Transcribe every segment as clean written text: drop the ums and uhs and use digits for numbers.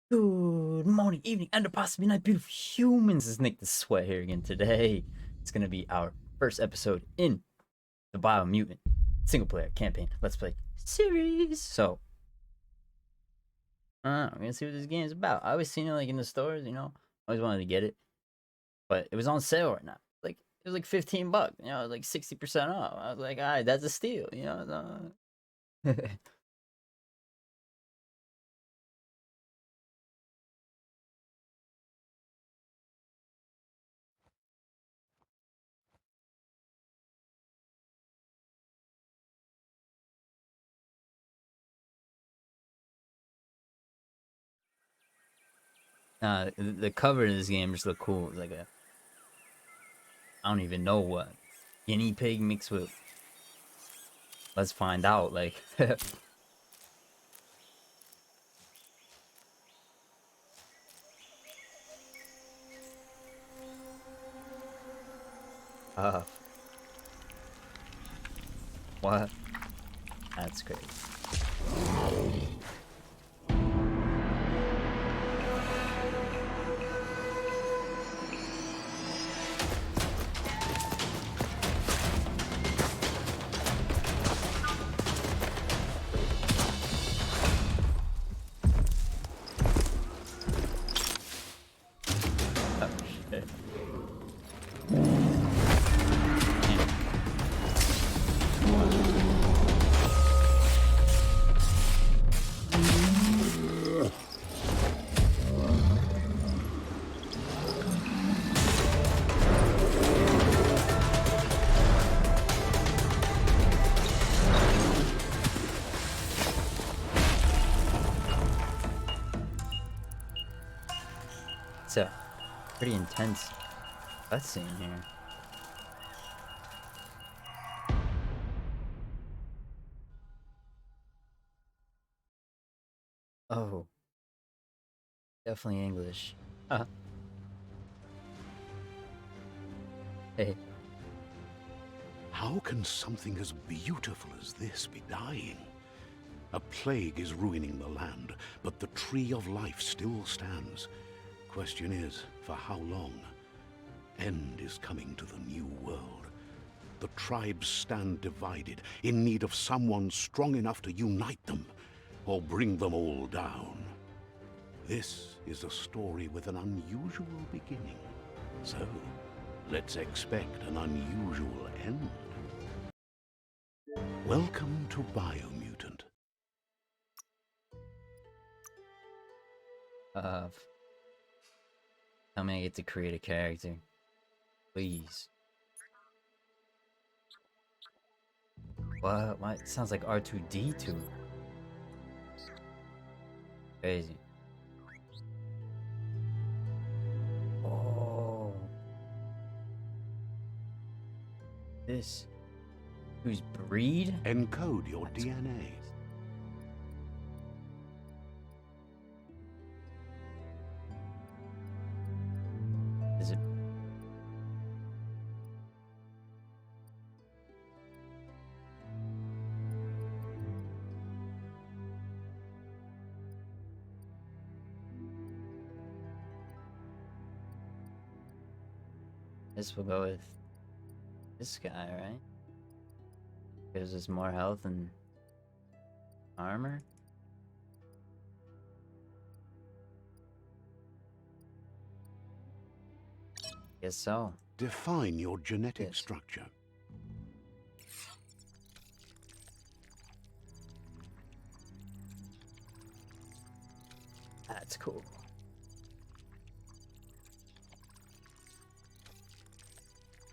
Good morning, evening, and possibly night, beautiful humans. It's Nick the Sweat here again today. It's gonna be our first episode in the Biomutant single player campaign Let's Play series. So, we're gonna see what this game is about. I always seen it like in the stores, always wanted to get it, but it was on sale right now. Like it was like $15, like 60% off. I was like, all right, that's a steal. The cover of this game just look cool. It's like I don't even know what guinea pig mixed with. Let's find out. Like, uh, what? That's crazy. Oh shit. It's a pretty intense cutscene here. Oh, definitely English. Hey. How can something as beautiful as this be dying? A plague is ruining the land, but the tree of life still stands. Question is, for how long? End is coming to the new world. The tribes stand divided, in need of someone strong enough to unite them, or bring them all down. This is a story with an unusual beginning. So, let's expect an unusual end. Welcome to Biomutant. Uh, Tell me I get to create a character, please. What? It sounds like R2D2. Crazy. Oh, this. Whose breed? Encode your That's DNA. crazy. Is it? This will go with this guy, right? Gives us more health and armor. Guess so. Define your genetic Yes. structure. That's cool.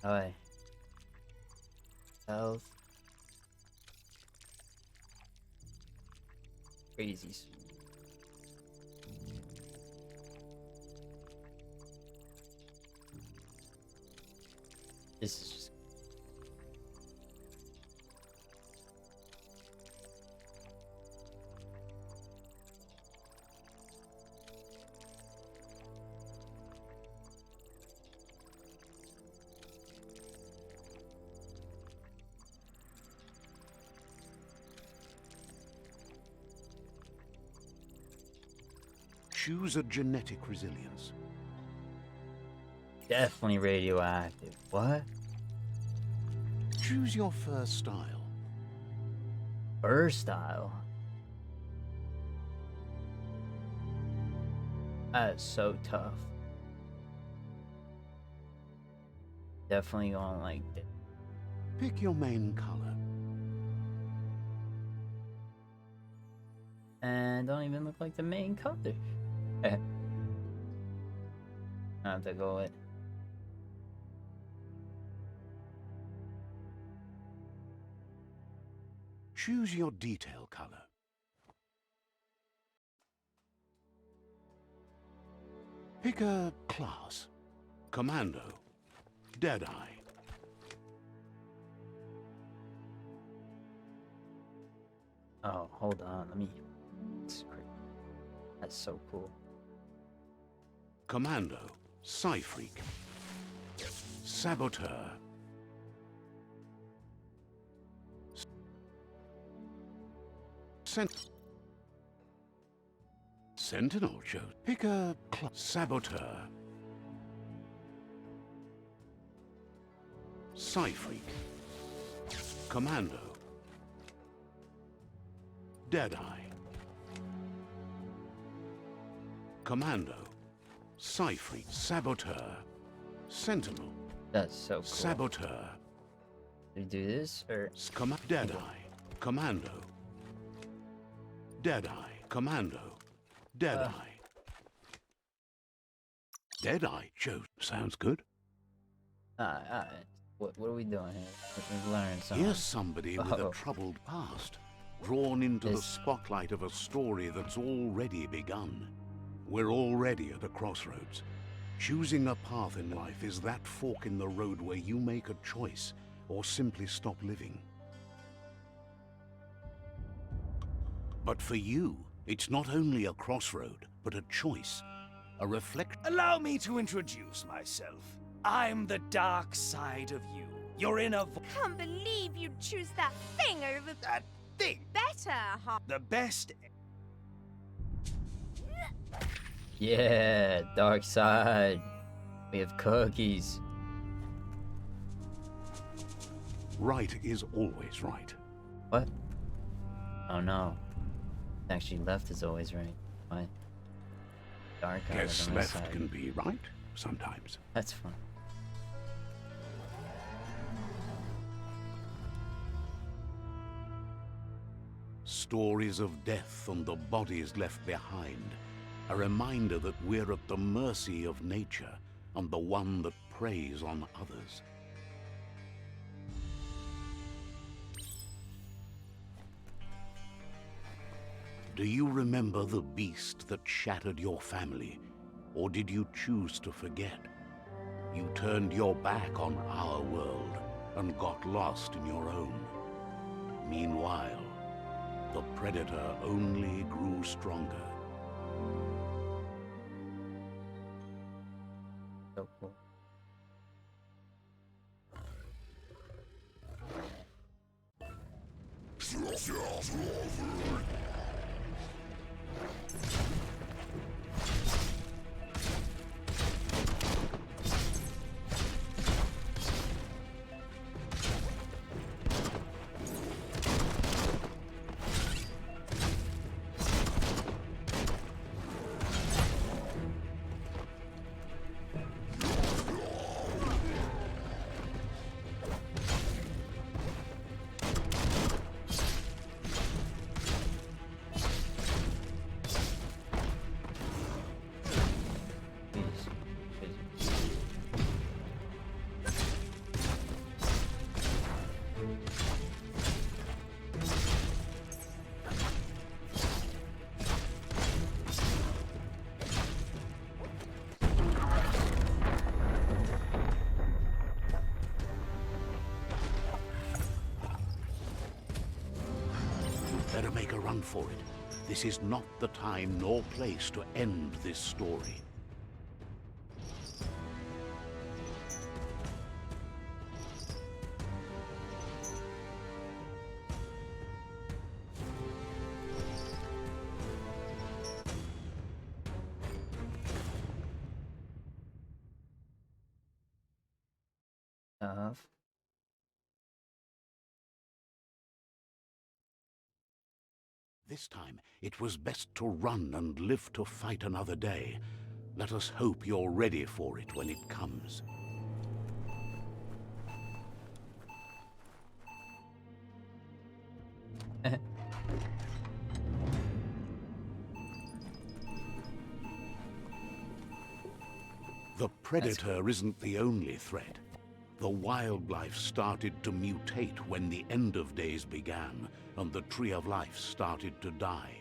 Alright. Health. Crazies. This is just. Choose a genetic resilience. Definitely radioactive. What? Choose your fur style. Fur style? That is so tough. Definitely gonna like it. Pick your main color. And don't even look like the main color. I have to go with. Choose your detail color. Pick a class. Commando. Deadeye. Oh, hold on. Let me. That's so cool. Commando. Psy-Freak. Saboteur. Sentinel show. Pick a Saboteur. Psy-Freak. Commando. Deadeye. Commando. Psy-Freak. Saboteur. Sentinel. That's so cool. Saboteur. Do we do this or? Deadeye. Commando. Deadeye. Commando. Deadeye. Deadeye. Joe. Sounds good. What are we doing here? We're learning something. Here's somebody with a troubled past, drawn into the spotlight of a story that's already begun. We're already at a crossroads. Choosing a path in life is that fork in the road where you make a choice or simply stop living. But for you, it's not only a crossroad, but a choice, a reflection. Allow me to introduce myself. I'm the dark side of you. You're in a Can't believe you'd choose that thing over that thing. better, huh? The best. Yeah, dark side. We have cookies. Right is always right. What? Oh no. Actually, left is always right. What? Dark side Guess on my left side. can be right sometimes. That's fun. Stories of death and the bodies left behind. A reminder that we're at the mercy of nature and the one that preys on others. Do you remember the beast that shattered your family, or did you choose to forget? You turned your back on our world and got lost in your own. Meanwhile, the predator only grew stronger. So cool. Better make a run for it. This is not the time nor place to end this story. Of. This time, it was best to run and live to fight another day. Let us hope you're ready for it when it comes. The predator isn't the only threat. The wildlife started to mutate when the end of days began, and the tree of life started to die.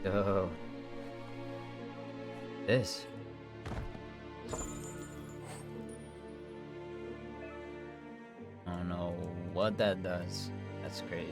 Oh. This. I don't know what that does. That's crazy.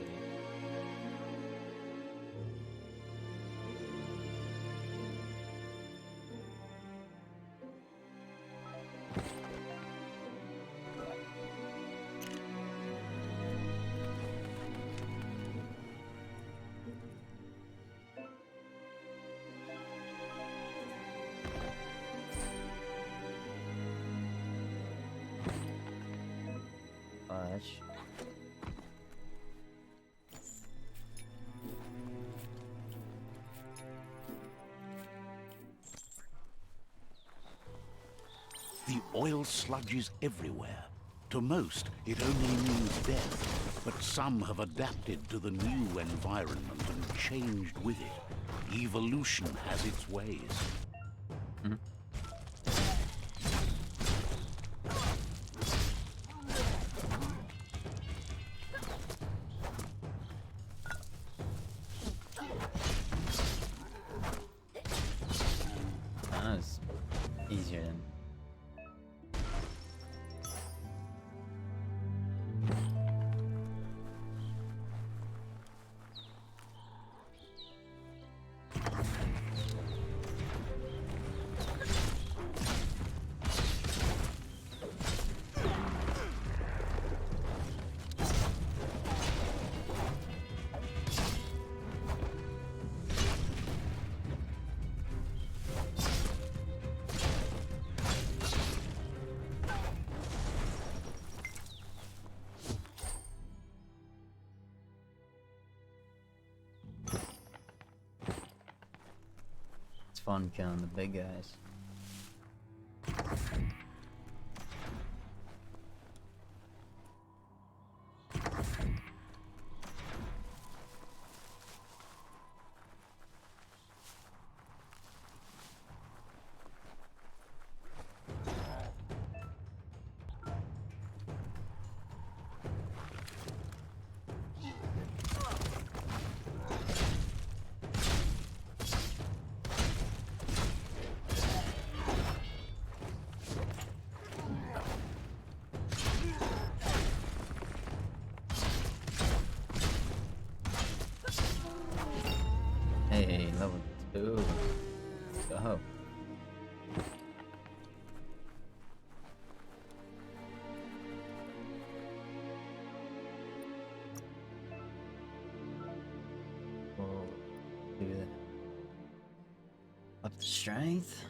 Fudge. The oil sludge is everywhere. To most, it only means death, but some have adapted to the new environment and changed with it. Evolution has its ways. Mm-hmm. That's easier than. It's fun killing the big guys. Hey, level 2. Go. We'll do that. Up the strength.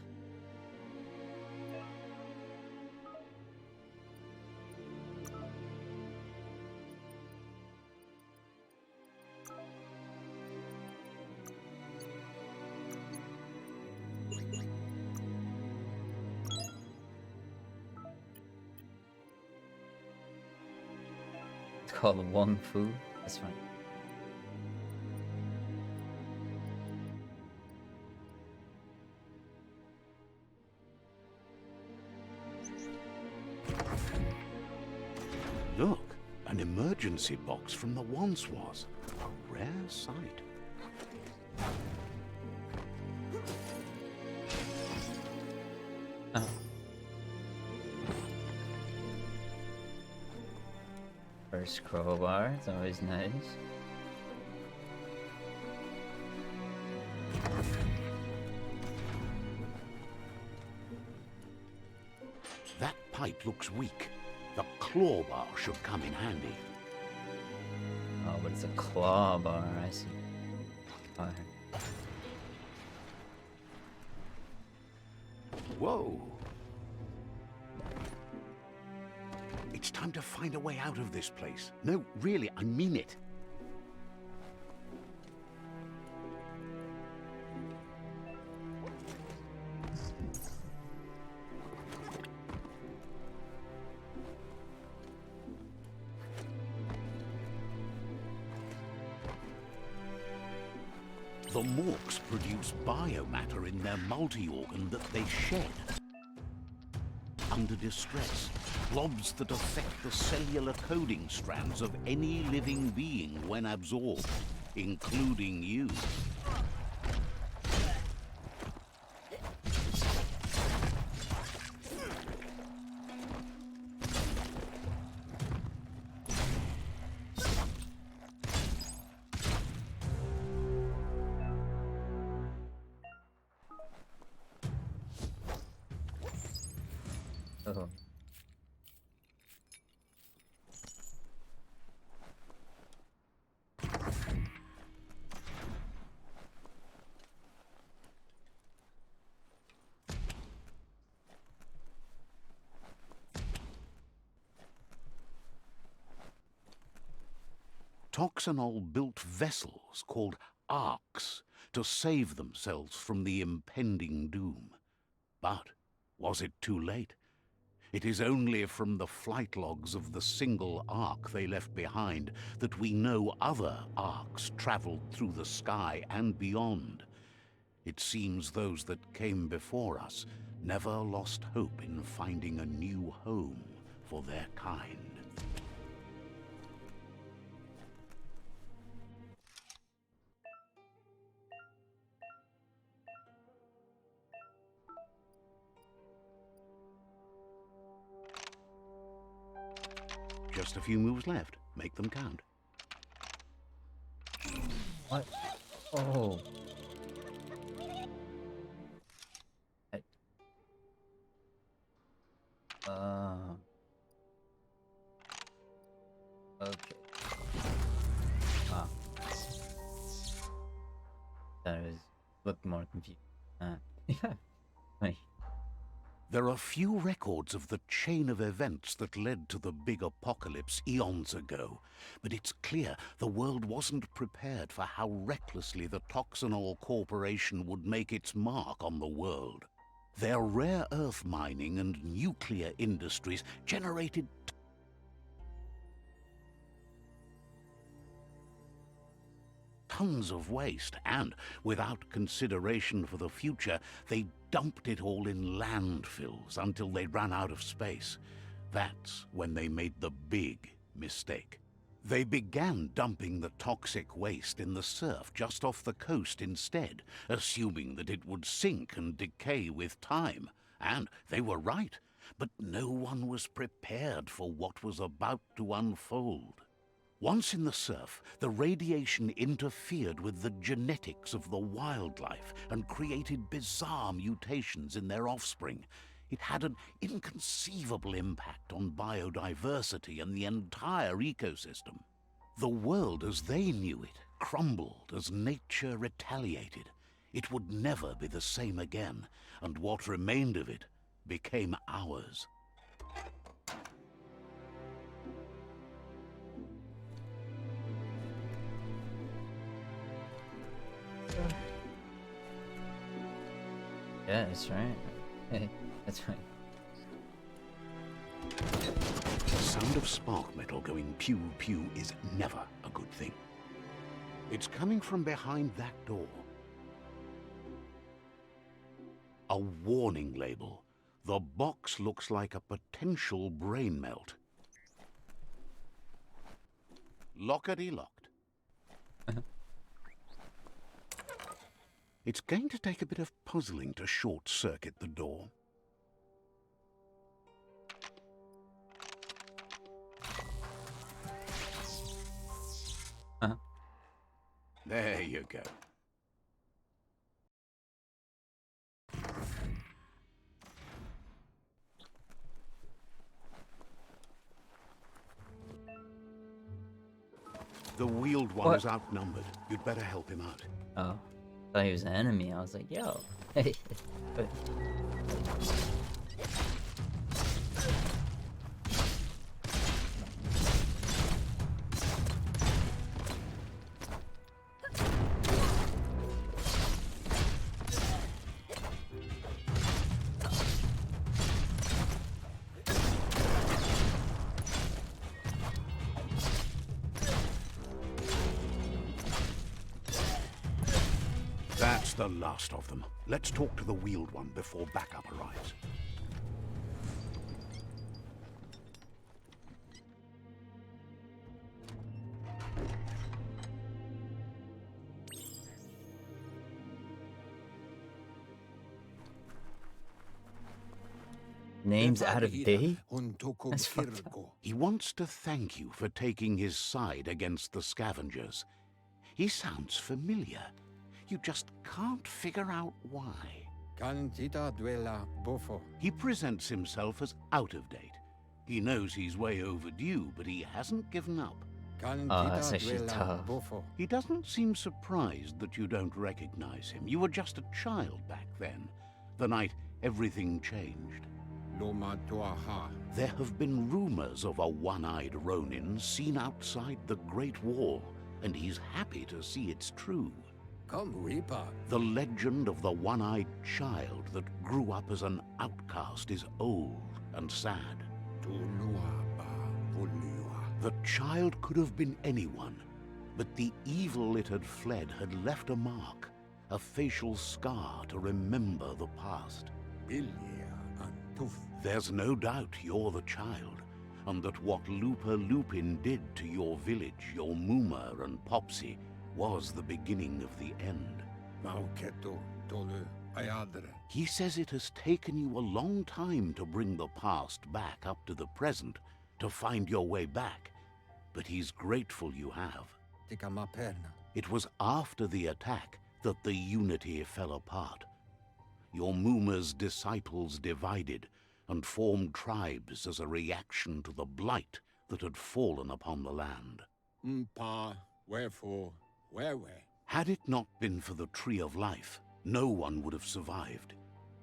It's called Wong Fu. That's fine. Look, an emergency box from the once was. A rare sight. Oh. First crowbar, it's always nice. That pipe looks weak. The claw bar should come in handy. Oh, but it's a claw bar, I see. Alright. Whoa. It's time to find a way out of this place. No, really, I mean it. The Morks produce biomatter in their multi-organ that they shed. Under distress, blobs that affect the cellular coding strands of any living being when absorbed, including you. Oh. Toxanol built vessels called arks to save themselves from the impending doom. But was it too late? It is only from the flight logs of the single ark they left behind that we know other arks traveled through the sky and beyond. It seems those that came before us never lost hope in finding a new home for their kind. Just a few moves left. Make them count. What? Oh. I... Okay. Ah. That was looked more confused. Yeah. Wait. There are few records of the chain of events that led to the big apocalypse eons ago, but it's clear the world wasn't prepared for how recklessly the Toxanol Corporation would make its mark on the world. Their rare earth mining and nuclear industries generated tons of waste, and, without consideration for the future, they dumped it all in landfills until they ran out of space. That's when they made the big mistake. They began dumping the toxic waste in the surf just off the coast instead, assuming that it would sink and decay with time. And they were right, but no one was prepared for what was about to unfold. Once in the surf, the radiation interfered with the genetics of the wildlife and created bizarre mutations in their offspring. It had an inconceivable impact on biodiversity and the entire ecosystem. The world as they knew it crumbled as nature retaliated. It would never be the same again, and what remained of it became ours. Yeah, that's right. Hey, that's right. The sound of spark metal going pew-pew is never a good thing. It's coming from behind that door. A warning label. The box looks like a potential brain melt. Lockety-locked. It's going to take a bit of puzzling to short-circuit the door. There you go. The wheeled one What? is outnumbered. You'd better help him out. Oh, I thought he was an enemy. I was like, yo. But- That's the last of them. Let's talk to the wheeled one before backup arrives. Name's out of date? That's fucked up. He wants to thank you for taking his side against the scavengers. He sounds familiar. You just can't figure out why. He presents himself as out of date. He knows he's way overdue, but he hasn't given up. Oh, that's actually tough. He doesn't seem surprised that you don't recognize him. You were just a child back then, the night everything changed. There have been rumors of a one-eyed Ronin seen outside the Great Wall, and he's happy to see it's true. The legend of the one-eyed child that grew up as an outcast is old and sad. The child could have been anyone, but the evil it had fled had left a mark, a facial scar to remember the past. There's no doubt you're the child, and that what Lupa Lupin did to your village, your Muma and Popsy, was the beginning of the end. He says it has taken you a long time to bring the past back up to the present, to find your way back, but he's grateful you have. It was after the attack that the unity fell apart. Your Muma's disciples divided and formed tribes as a reaction to the blight that had fallen upon the land. Wherefore, where? Had it not been for the Tree of Life, no one would have survived.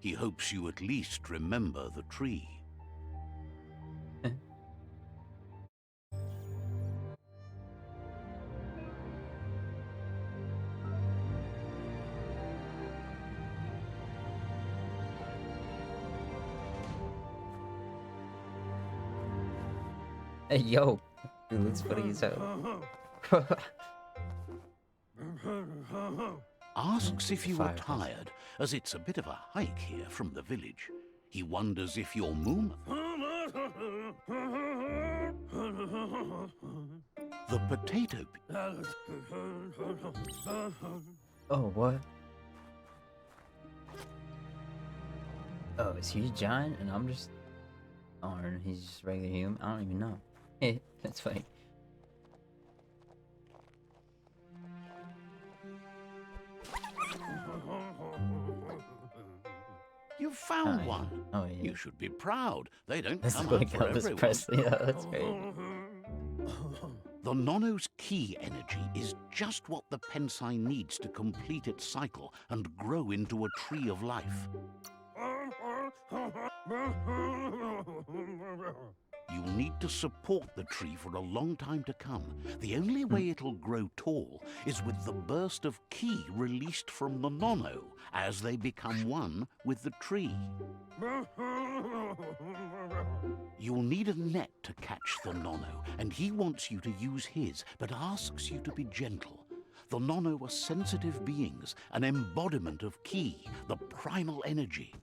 He hopes you at least remember the tree. Hey, yo. It looks funny as hell. Asks if you were Fire. tired, as it's a bit of a hike here from the village. He wonders if your Muma... The potato... Oh, what? Oh, is he a giant and I'm just... Oh, and he's just a regular human? I don't even know. That's funny. You found Oh, yeah. one. Oh, yeah. You should be proud. They don't That's come like up for Elvis everyone. Presley. Yeah, that's great. The Nono's key energy is just what the Pensai needs to complete its cycle and grow into a tree of life. You'll need to support the tree for a long time to come. The only way it'll grow tall is with the burst of ki released from the Nono as they become one with the tree. You'll need a net to catch the Nono, and he wants you to use his, but asks you to be gentle. The Nono are sensitive beings, an embodiment of ki, the primal energy.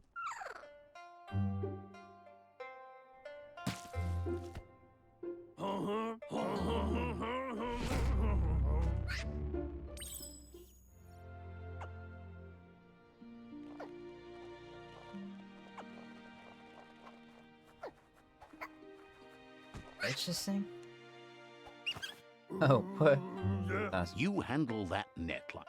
Interesting. Oh, what? Awesome. You handle that net like...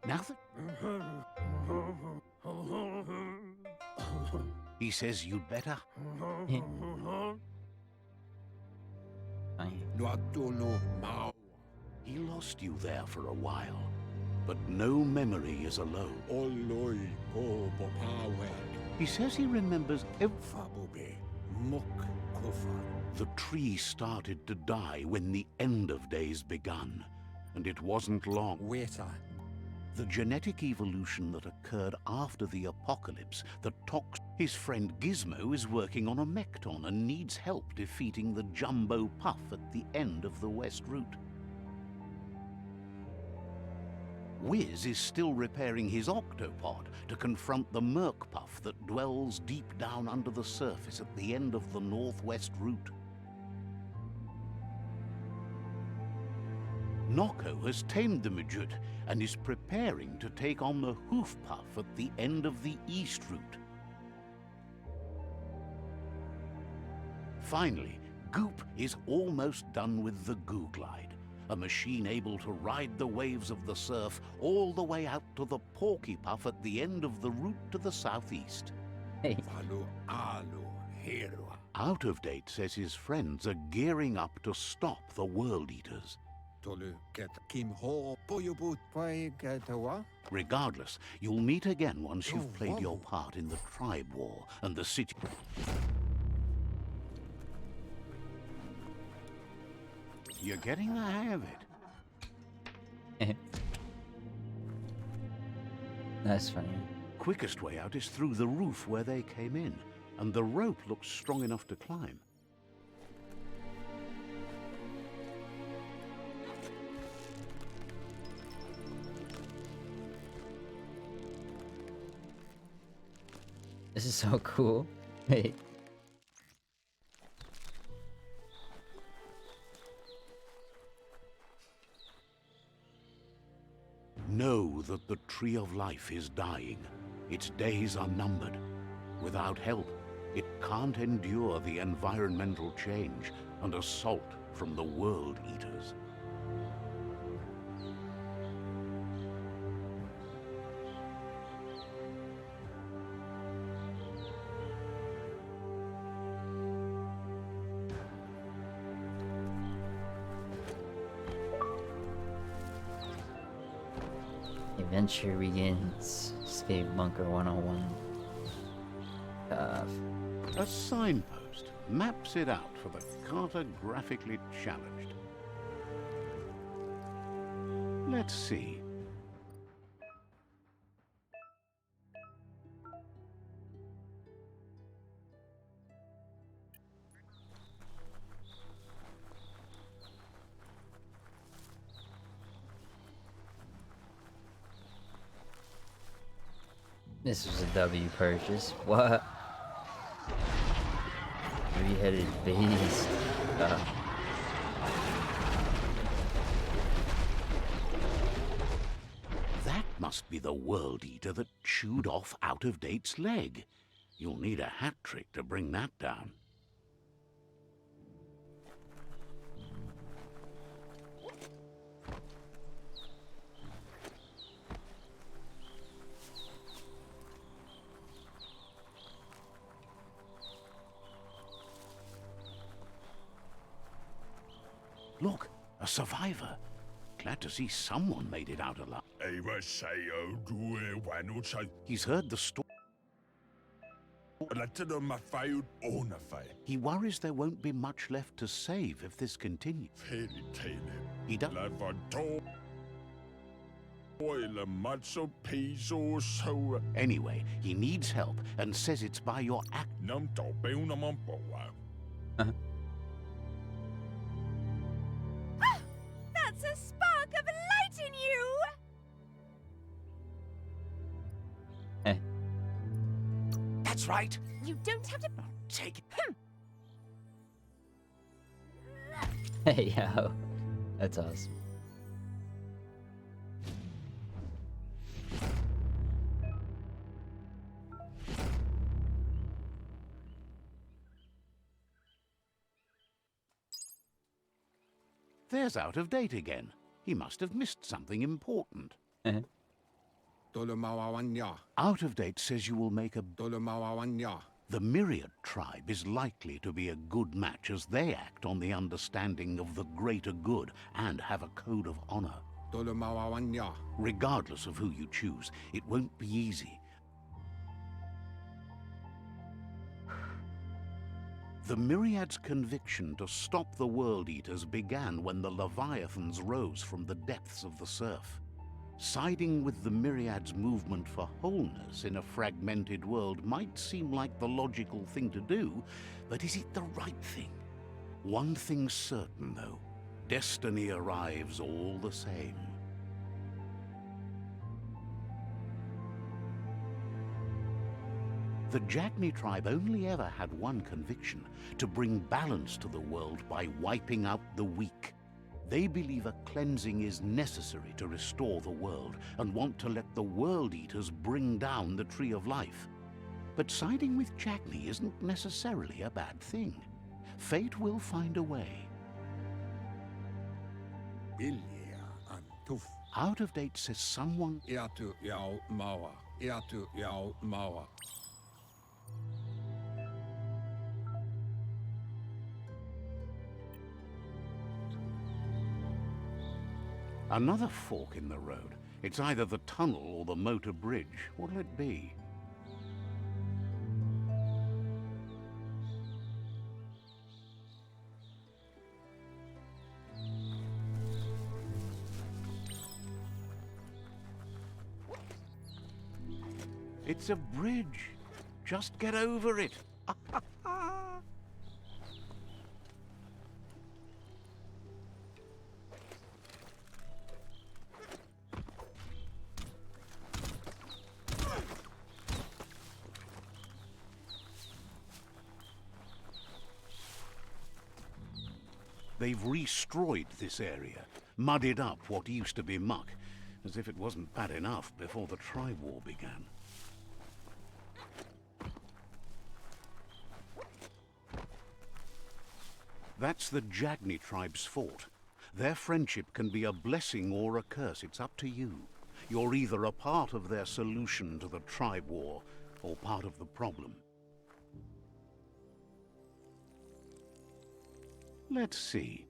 Now that... He says you'd better... He lost you there for a while, but no memory is alone. He says he remembers the tree started to die when the end of days begun, and it wasn't long. The genetic evolution that occurred after the apocalypse that his friend Gizmo is working on a Mekton and needs help defeating the Jumbo Puff at the end of the West Route. Wiz is still repairing his octopod to confront the Merc Puff that dwells deep down under the surface at the end of the Northwest Route. Nocco has tamed the Midget and is preparing to take on the Hoof Puff at the end of the East Route. Finally, Goop is almost done with the Goo Glide, a machine able to ride the waves of the surf all the way out to the Porky Puff at the end of the route to the southeast. Hey. Out of Date says his friends are gearing up to stop the World Eaters. Regardless, you'll meet again once you've played your part in the tribe war and the city. You're getting the hang of it. That's funny. Quickest way out is through the roof where they came in, and the rope looks strong enough to climb. This is so cool. Hey. Know that the Tree of Life is dying. Its days are numbered. Without help, it can't endure the environmental change and assault from the World Eaters. Adventure begins. Escape Bunker 101. A signpost maps it out for the cartographically challenged. Let's see. This was a W purchase. What? Three-headed beast. That must be the World Eater that chewed off Out of Date's leg. You'll need a hat trick to bring that down. Look, a survivor. Glad to see someone made it out alive. He's heard the story. He worries there won't be much left to save if this continues. He does. Anyway, he needs help and says it's by your act. That's a spark of light in you! That's right. You don't have to. Take it. Hey, yo. That's awesome. There's Out of Date again. He must have missed something important. Out of Date says you will make a... The Myriad tribe is likely to be a good match as they act on the understanding of the greater good and have a code of honor. Regardless of who you choose, it won't be easy. The Myriad's conviction to stop the World Eaters began when the Leviathans rose from the depths of the surf. Siding with the Myriad's movement for wholeness in a fragmented world might seem like the logical thing to do, but is it the right thing? One thing's certain, though. Destiny arrives all the same. The Jagni tribe only ever had one conviction: to bring balance to the world by wiping out the weak. They believe a cleansing is necessary to restore the world and want to let the World Eaters bring down the Tree of Life. But siding with Jagni isn't necessarily a bad thing. Fate will find a way. Out of Date says someone... Another fork in the road. It's either the tunnel or the motor bridge. What'll it be? It's a bridge. Just get over it. They've destroyed this area, muddied up what used to be muck, as if it wasn't bad enough before the tribe war began. That's the Jagni tribe's fort. Their friendship can be a blessing or a curse. It's up to you. You're either a part of their solution to the tribe war or part of the problem. Let's see.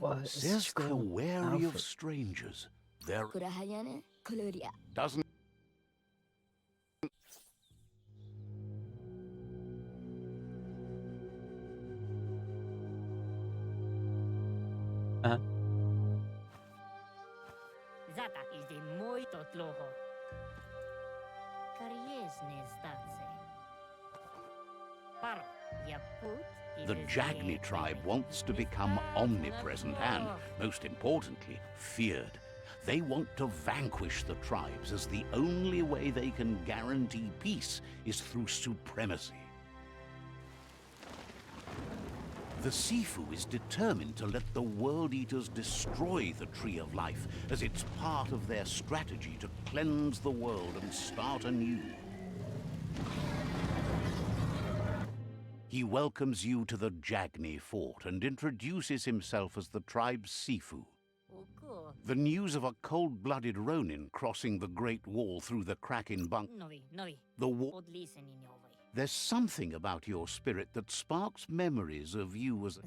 What? Says they're wary of strangers. They're... Doesn't... Zata is de muito tloho. Kariesne zdatse. Paro, ya put... The Jagni tribe wants to become omnipresent and, most importantly, feared. They want to vanquish the tribes, as the only way they can guarantee peace is through supremacy. The Sifu is determined to let the World Eaters destroy the Tree of Life, as it's part of their strategy to cleanse the world and start anew. He welcomes you to the Jagni fort and introduces himself as the tribe's Sifu. The news of a cold-blooded Ronin crossing the Great Wall through the crack in the wall. There's something about your spirit that sparks memories of you as...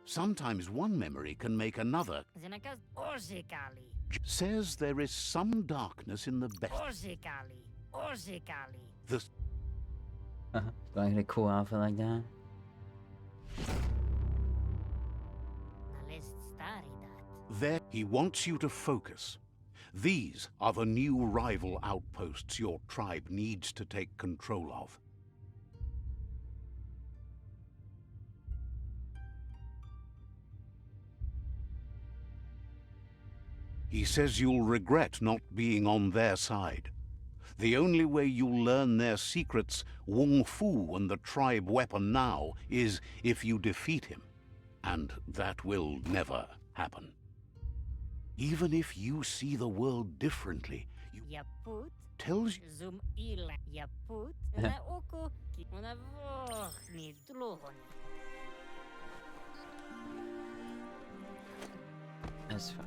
Sometimes one memory can make another. Says there is some darkness in the best. The... Do I get a cool outfit like that? There, he wants you to focus. These are the new rival outposts your tribe needs to take control of. He says you'll regret not being on their side. The only way you'll learn their secrets, Wung Fu and the tribe weapon now, is if you defeat him. And that will never happen. Even if you see the world differently, you Yaput, tells you zoom ila. Yaput, na oko, una voh ni tlohon. That's fine.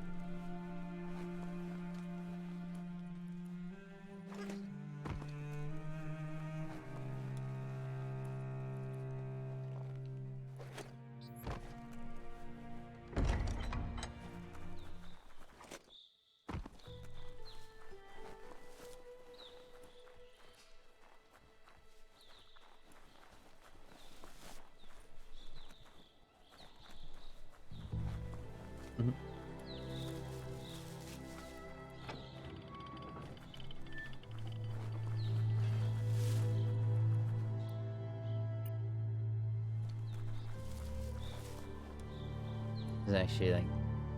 Mhm. It's actually like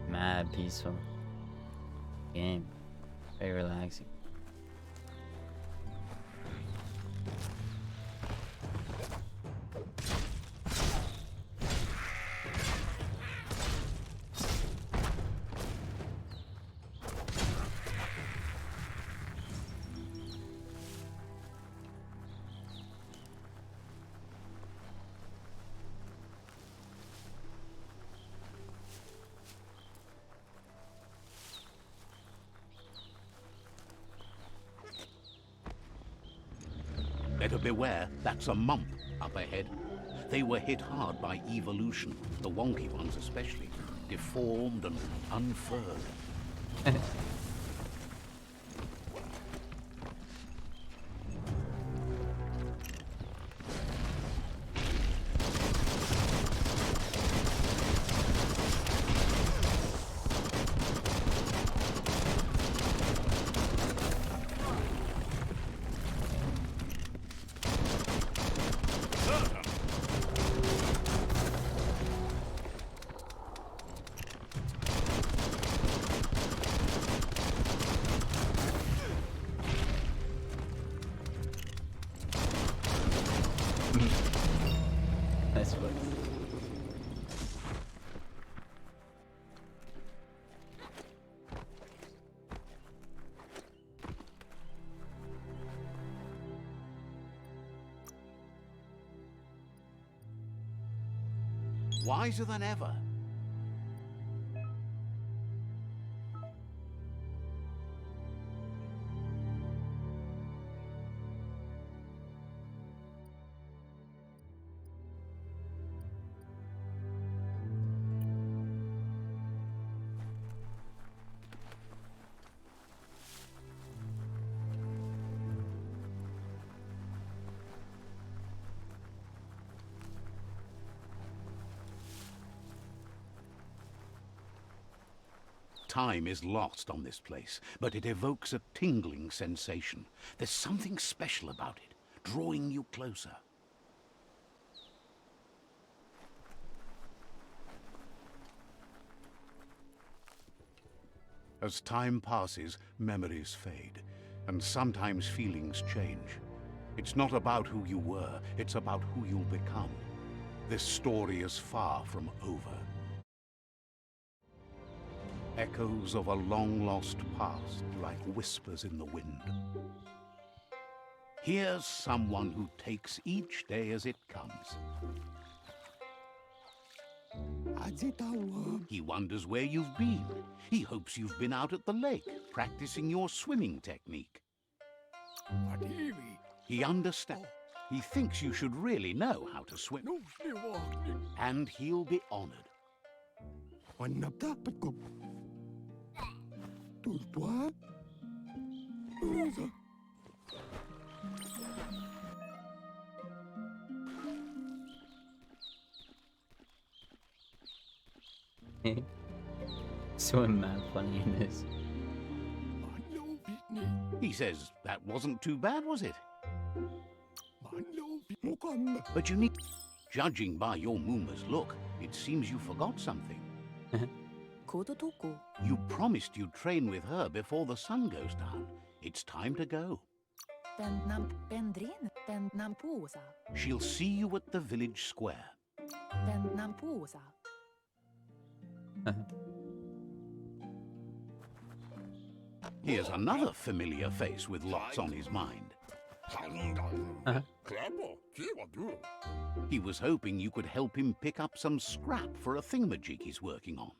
mad peaceful game. Very relaxing. better beware, that's a mump up ahead. They were hit hard by evolution, the wonky ones especially, deformed and unfurred. Nice work. Wiser than ever. Time is lost on this place, but it evokes a tingling sensation. There's something special about it, drawing you closer. As time passes, memories fade, and sometimes feelings change. It's not about who you were, it's about who you'll become. This story is far from over. Echoes of a long-lost past, like whispers in the wind. Here's someone who takes each day as it comes. He wonders where you've been. He hopes you've been out at the lake, practicing your swimming technique. He understands. He thinks you should really know how to swim. And he'll be honored. Swim mad funny in this. He says that wasn't too bad, was it? But you need... Judging by your Mooma's look, it seems you forgot something. You promised you'd train with her before the sun goes down. It's time to go. She'll see you at the village square. Here's another familiar face with lots on his mind. He was hoping you could help him pick up some scrap for a thingamajig he's working on.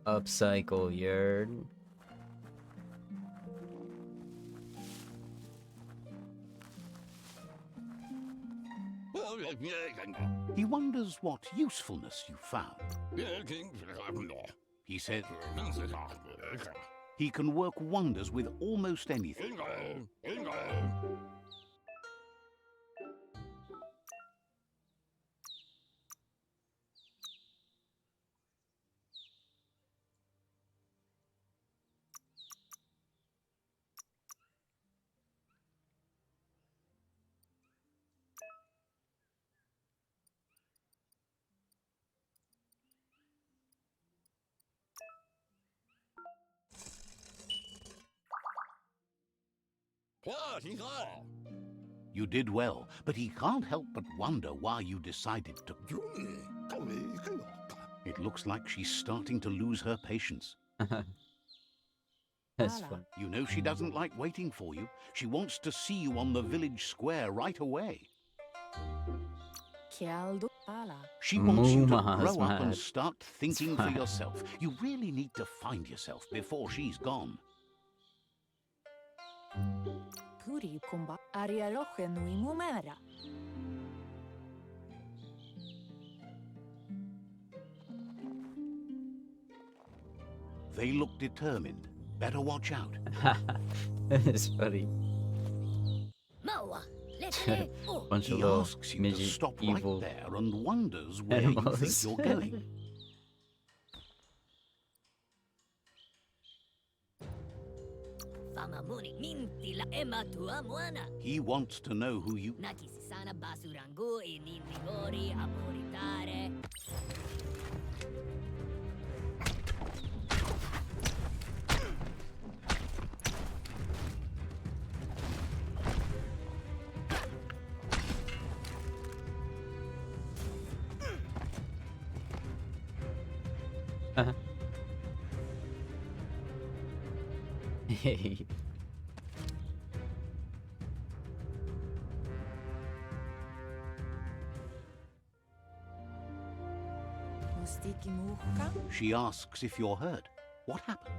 Upcycle yard. He wonders what usefulness you found. He said he can work wonders with almost anything. You did well, but he can't help but wonder why you decided to. It looks like she's starting to lose her patience. That's fun. You know she doesn't like waiting for you. She wants to see you on the village square right away. She wants you to Muma's grow up and mad. start thinking for fine. yourself. You really need to find yourself before she's gone. They look determined. Better watch out. It's funny. Bunch of He little asks you to midget stop evil right there and wonders where you think animals. you're going. He wants to know who you... Hey. She asks if you're hurt. What happened?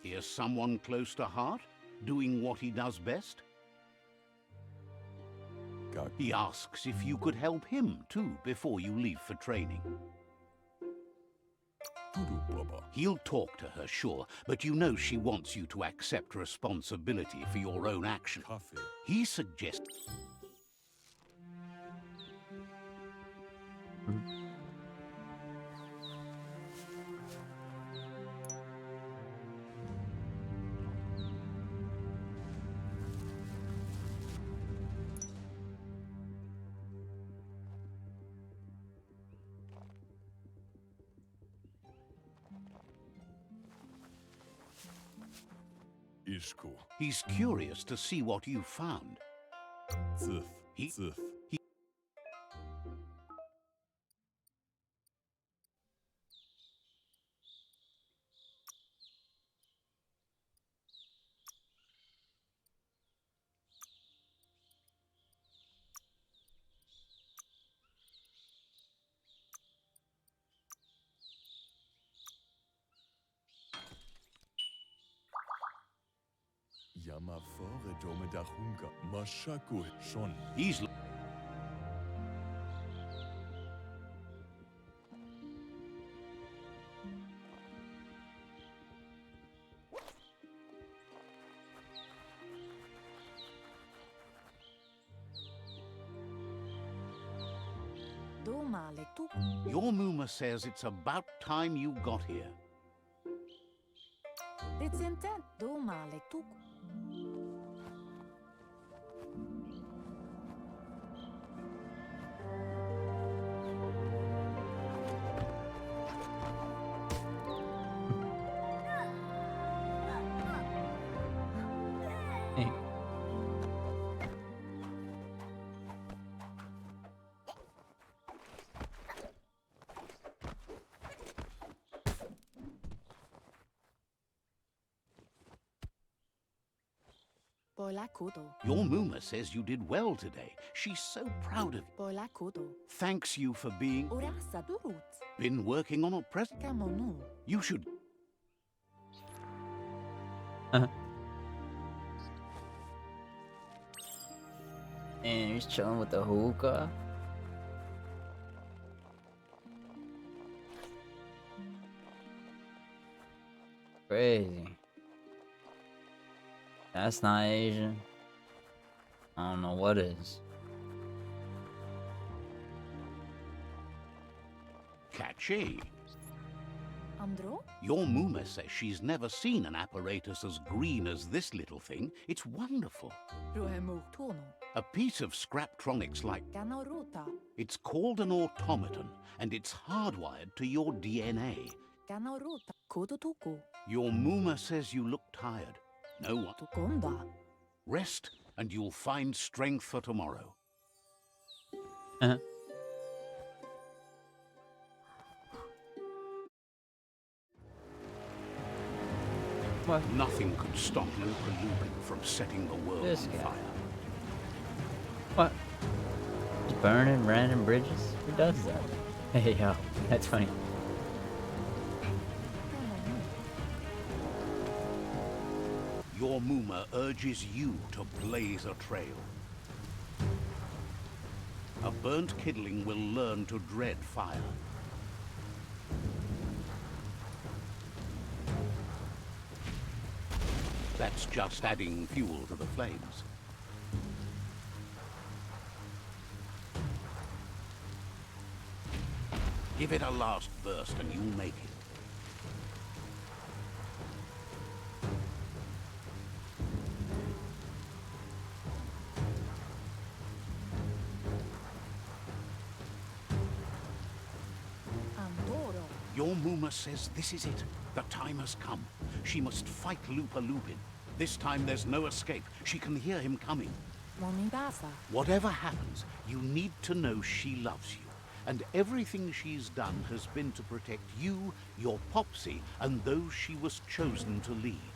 Here's someone close to heart, doing what he does best. He asks if you could help him too before you leave for training. He'll talk to her, sure, but you know she wants you to accept responsibility for your own action. He suggests... He's curious to see what you found. He... Yamafore Domedahunga Mashaku Shon. He's Your Muma says it's about time you got here. Your Muma says you did well today. She's so proud of you. Thanks you for being... Been working on a present. You should... And he's chilling with the hookah. Crazy. That's not Asian. I don't know what is. Catchy. Your Muma says she's never seen an apparatus as green as this little thing. It's wonderful. A piece of scraptronics like... It's called an automaton, and it's hardwired to your DNA. Your Muma says you look tired. No one. Rest, and you'll find strength for tomorrow. What? Nothing could stop Lupin from setting the world This on guy. fire. What? Just burning random bridges? Who does that? Hey, yo, that's funny. Your Muma urges you to blaze a trail. A burnt kidling will learn to dread fire. That's just adding fuel to the flames. Give it a last burst and you'll make it. Your Muma says this is it. The time has come. She must fight Lupin. This time there's no escape. She can hear him coming. Whatever happens, you need to know she loves you. And everything she's done has been to protect you, your Popsy, and those she was chosen to lead.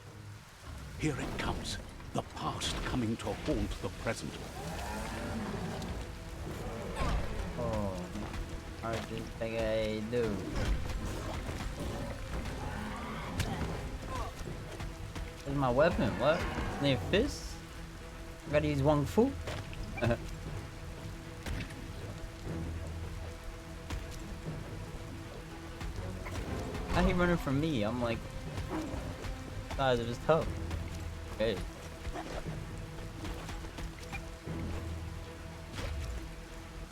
Here it comes. The past coming to haunt the present. Oh, I just think I do. Where's my weapon? What? Need a fist? I gotta use Wong Fu? How he running from me? I'm like, size of his toe. Okay.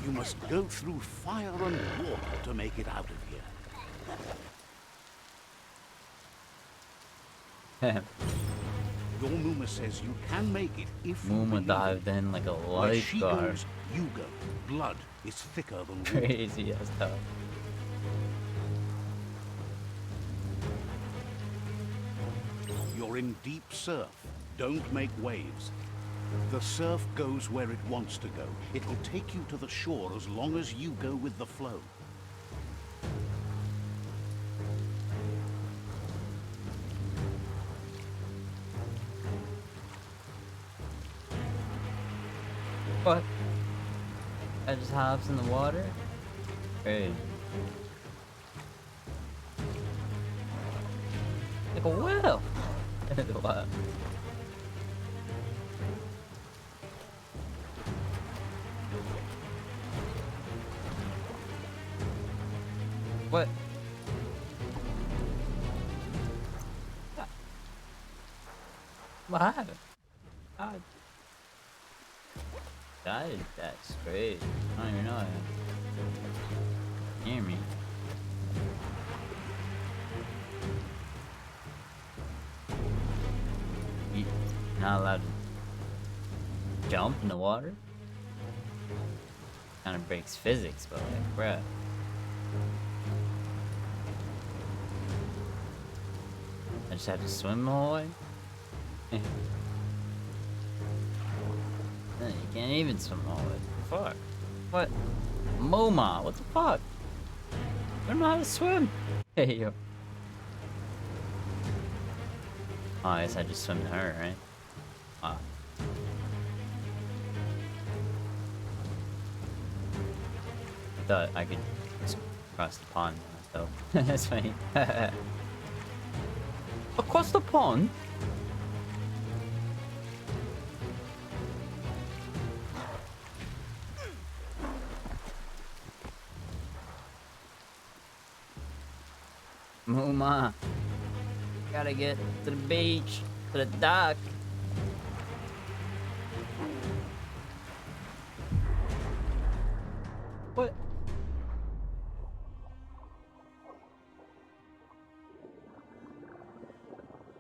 You must go through fire and water to make it out of here. Your Muma says you can make it if you Muma believe dived in like a Where she lifeguard. goes, you go. Blood is thicker than water. Crazy as hell. You're in deep surf. Don't make waves. The surf goes where it wants to go. It will take you to the shore as long as you go with the flow. What? I just hops in the water? Crazy. Like a whale! Wow. happened? God. That's great. I don't even know that. Hear me. You're not allowed to jump in the water? Kind of breaks physics, but like, bruh. I just had to swim the whole way? You can't even swim the whole way. Fuck. What? Moma, what the fuck? I don't know how to swim. Hey, yo. Oh, I guess I just swim to her, right? Wow. I thought I could just cross the pond, so that's funny. Across the pond? Muma, gotta get to the beach, to the dock. What?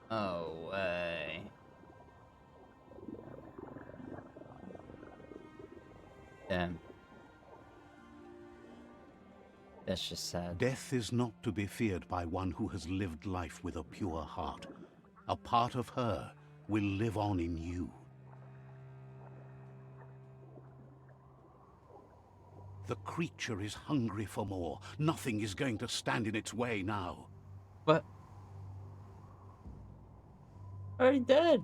Oh way. Damn. That's just sad. Death is not to be feared by one who has lived life with a pure heart. A part of her will live on in you. The creature is hungry for more. Nothing is going to stand in its way now. What? Already dead.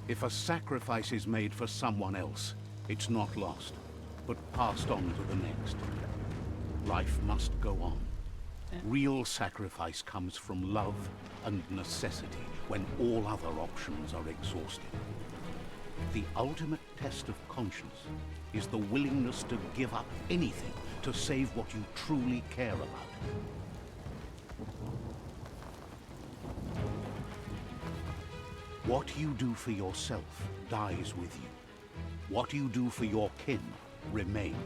If a sacrifice is made for someone else, it's not lost, but passed on to the next. Life must go on. Real sacrifice comes from love and necessity when all other options are exhausted. The ultimate test of conscience is the willingness to give up anything to save what you truly care about. What you do for yourself dies with you. What you do for your kin remains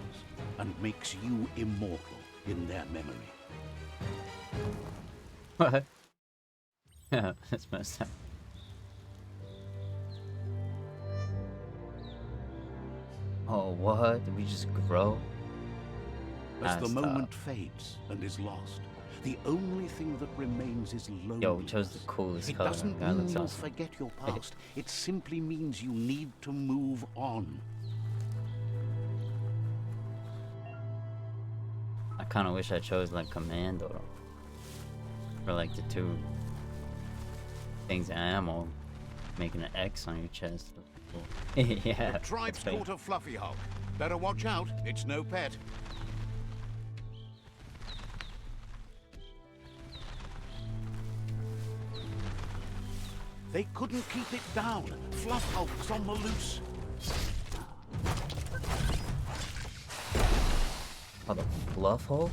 and makes you immortal in their memory. What? Yeah, that's messed up. Oh, what? Did we just grow? As the That's moment tough. fades and is lost, the only thing that remains is loneliness. Yo, we chose the coolest It color. doesn't That mean looks you'll awesome. forget your past. It simply means you need to move on. I kind of wish I chose like Commando. For like the two things of ammo. Making an X on your chest. Cool. Yeah. The tribe's that's caught a fluffy hulk. Better watch out. It's no pet. They couldn't keep it down. Fluff hulk's on the loose. Oh, the Fluff Hulk?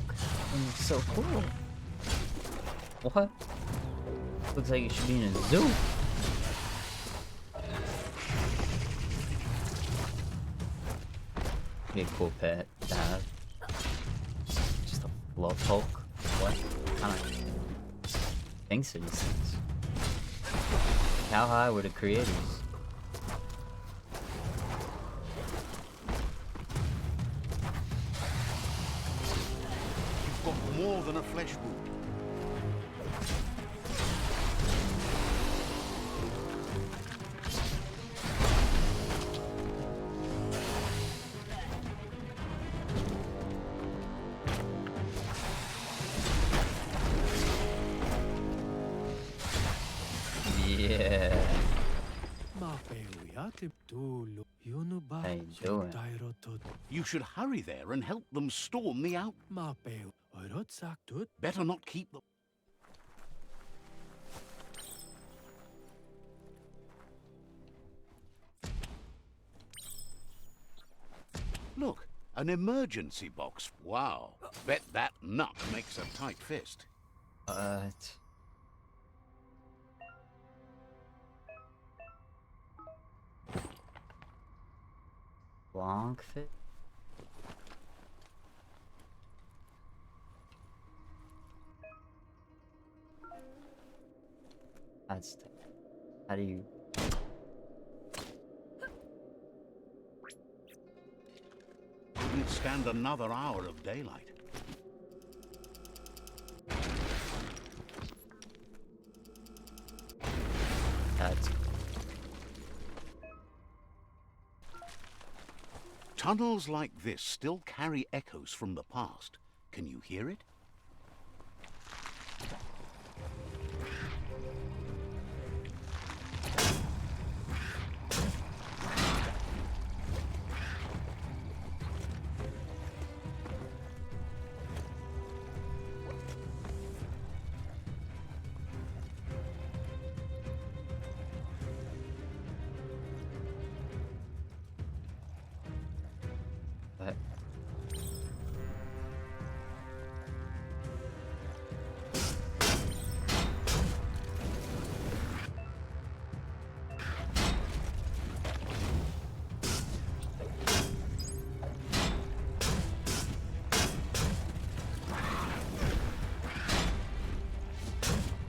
It's so cool. What? Looks like it should be in a zoo. Be a cool pet to have. Just a Fluff Hulk. What kind of thinks of these things? How high were the creators? You've got more than a flesh wound. Yeah. Ma peuiate tullu. Junuba How you doing? You should hurry there and help them storm the out. Ma peu oirotsak tut. Better not keep them. Look, An emergency box. Wow. Bet that nut makes a tight fist. What? Long fit? That's... How do you... Wouldn't stand another hour of daylight. That's... Tunnels like this still carry echoes from the past. Can you hear it? What?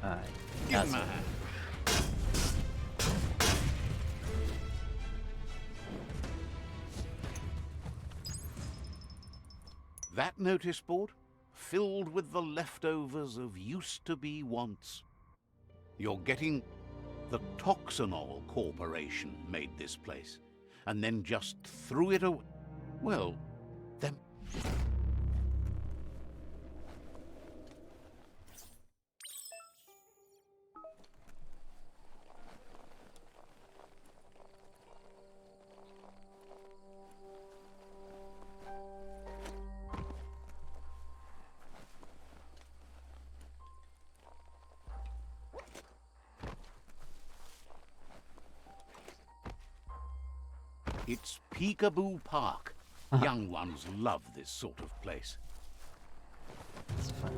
Alright. Give That's him a what... hand. That notice board? Filled with the leftovers of used-to-be wants. You're getting... The Toxanol Corporation made this place, and then just threw it away. Well, them... It's Peekaboo Park. Young ones love this sort of place. It's fun.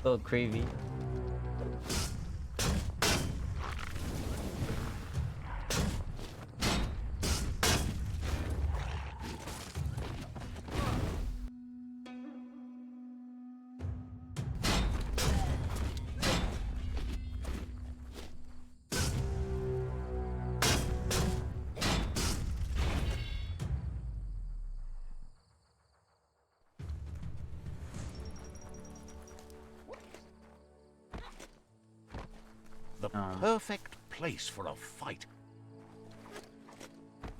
A little creepy. The perfect place for a fight.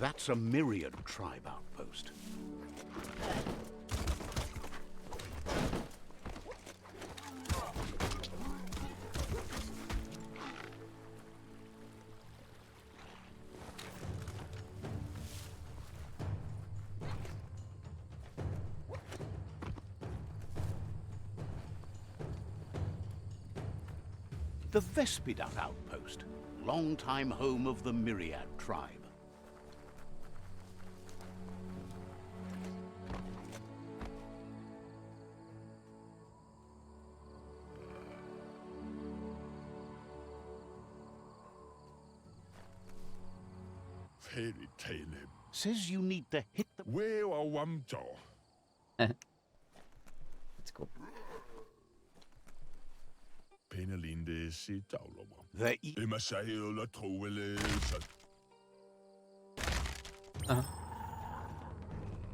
That's a Myriad tribe outpost. The Vespidat outpost, longtime home of the Myriad tribe. Fairy tale. Says you need to hit the... Where are one jaw? Let's go. Penelinde si tauloma. The Emasaiola trowele.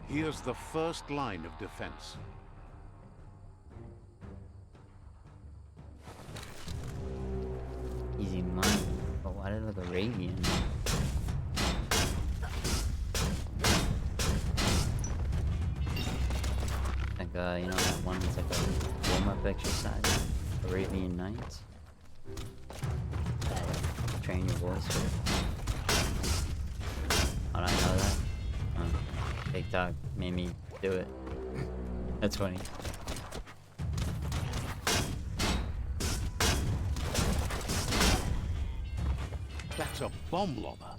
Here's the first line of defense. Easy money. But why did it look Arabian? Like, you know that one that's like a warm-up exercise? Arabian Nights? Train your voice with it. How did I know that? TikTok made me do it. That's funny. Bomb lobber.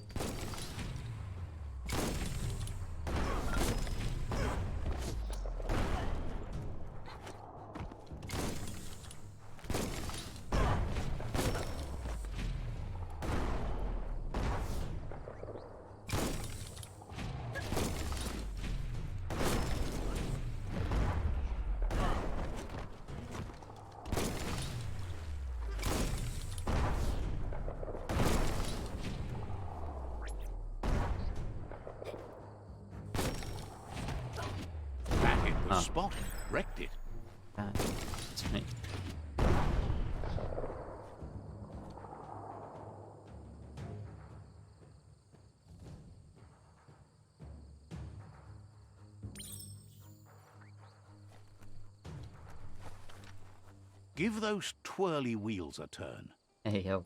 That hit the spot. Wrecked it. That's right. Give those twirly wheels a turn. Hey, yo.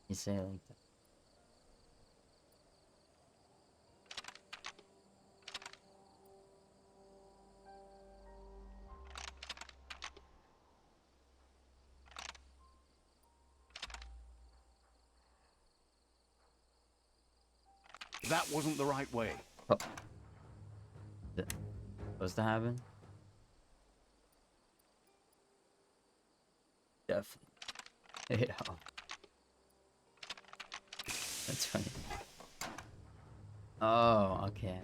You say it like that. That wasn't the right way. Oh. That supposed to happen? Definitely. Yeah. That's funny. Oh, okay.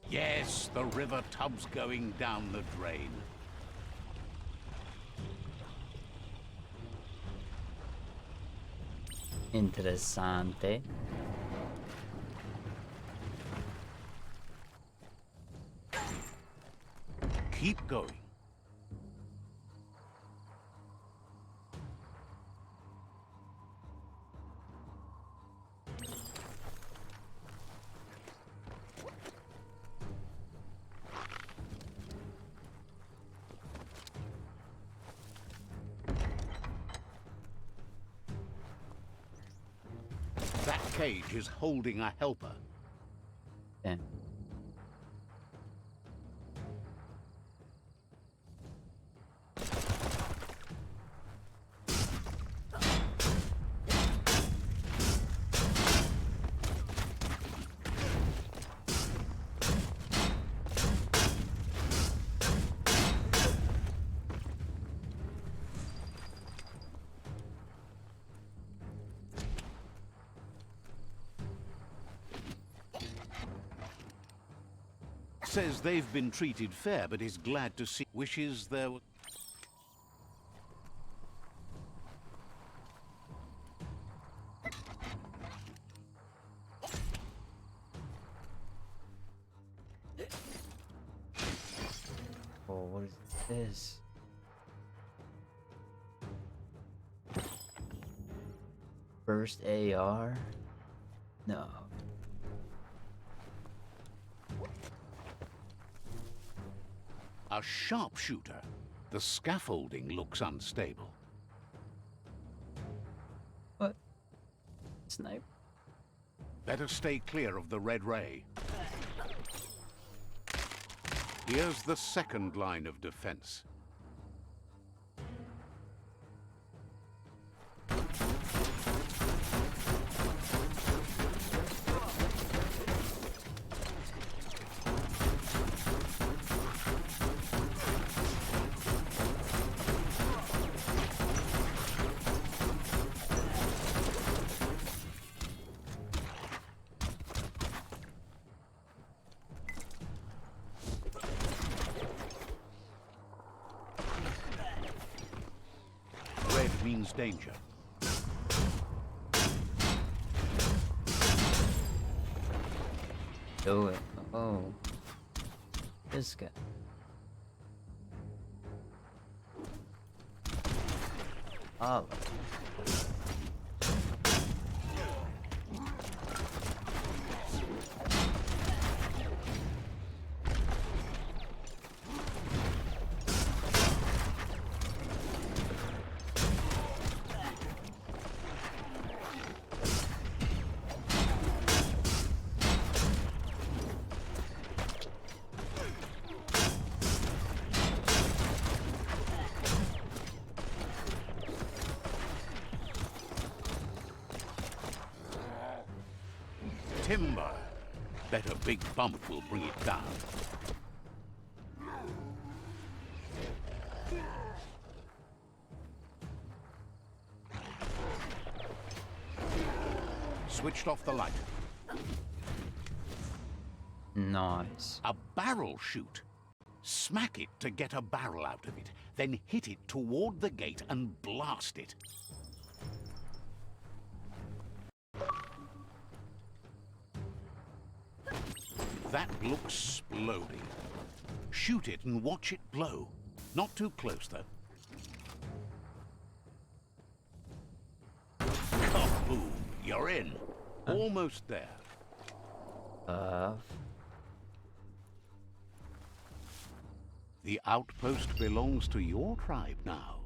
Yes, the river tub's going down the drain. Interessante. Keep going. That cage is holding a helper. Damn. Says they've been treated fair, but is glad to see. Wishes there were. Oh, what is this? First AR? No. A sharpshooter. The scaffolding looks unstable. What? Snipe? Better stay clear of the red ray. Here's the second line of defense. Red means danger. Do it. Oh. This guy. Oh. Timber. Bet a big bump will bring it down. Switched off the light. Nice. A barrel shoot. Smack it to get a barrel out of it, then hit it toward the gate and blast it. That looks splody. Shoot it and watch it blow. Not too close, though. Kaboom! You're in. Almost there. The outpost belongs to your tribe now.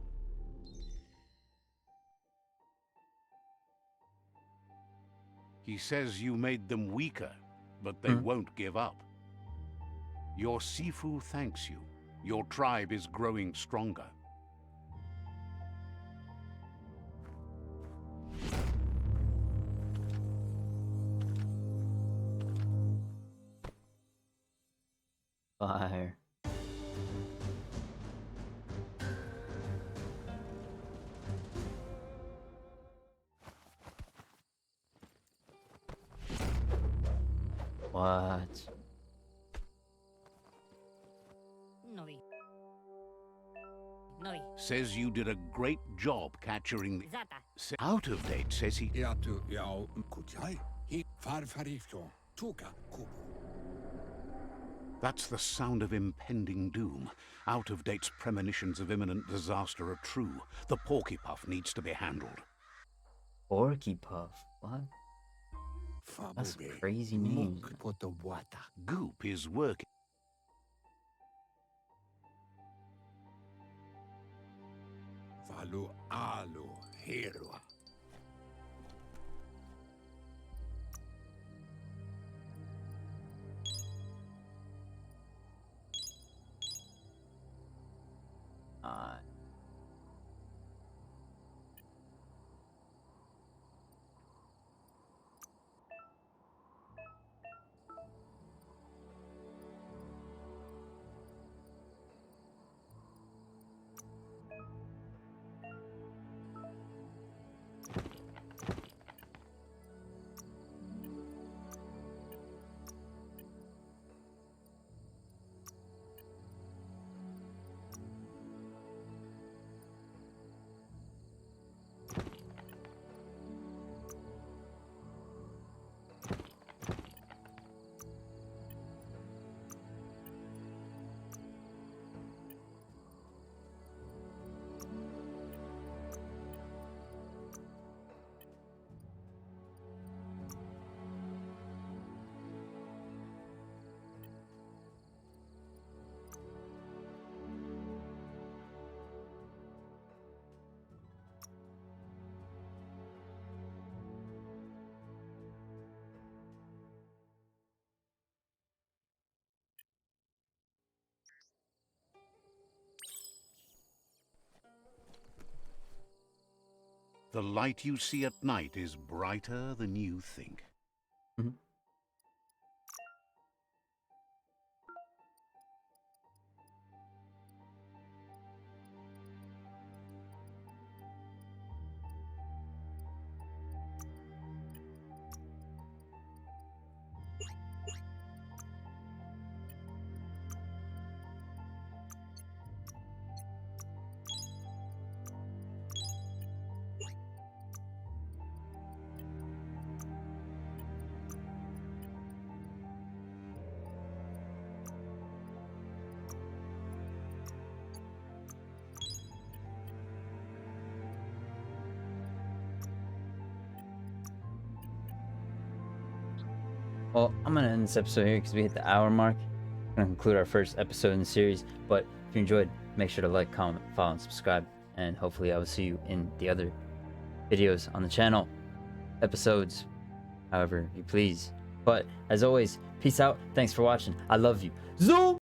He says you made them weaker, but they won't give up. Your Sifu thanks you. Your tribe is growing stronger. Fire. What? Noi. Noi. Says you did a great job capturing the... Zata. Out of date says he... Eatu jau kujai, hi farfarifto, tuka kupu. That's the sound of impending doom. Out of date's premonitions of imminent disaster are true. The Porky Puff needs to be handled. Porky Puff. What? That's a crazy name. Goop is working. Valu alu hero. The light you see at night is brighter than you think. Well, I'm gonna end this episode here because we hit the hour mark. I'm gonna conclude our first episode in the series. But if you enjoyed, make sure to like, comment, follow, and subscribe. And hopefully I will see you in the other videos on the channel. Episodes, however you please. But as always, peace out. Thanks for watching. I love you. Zoom!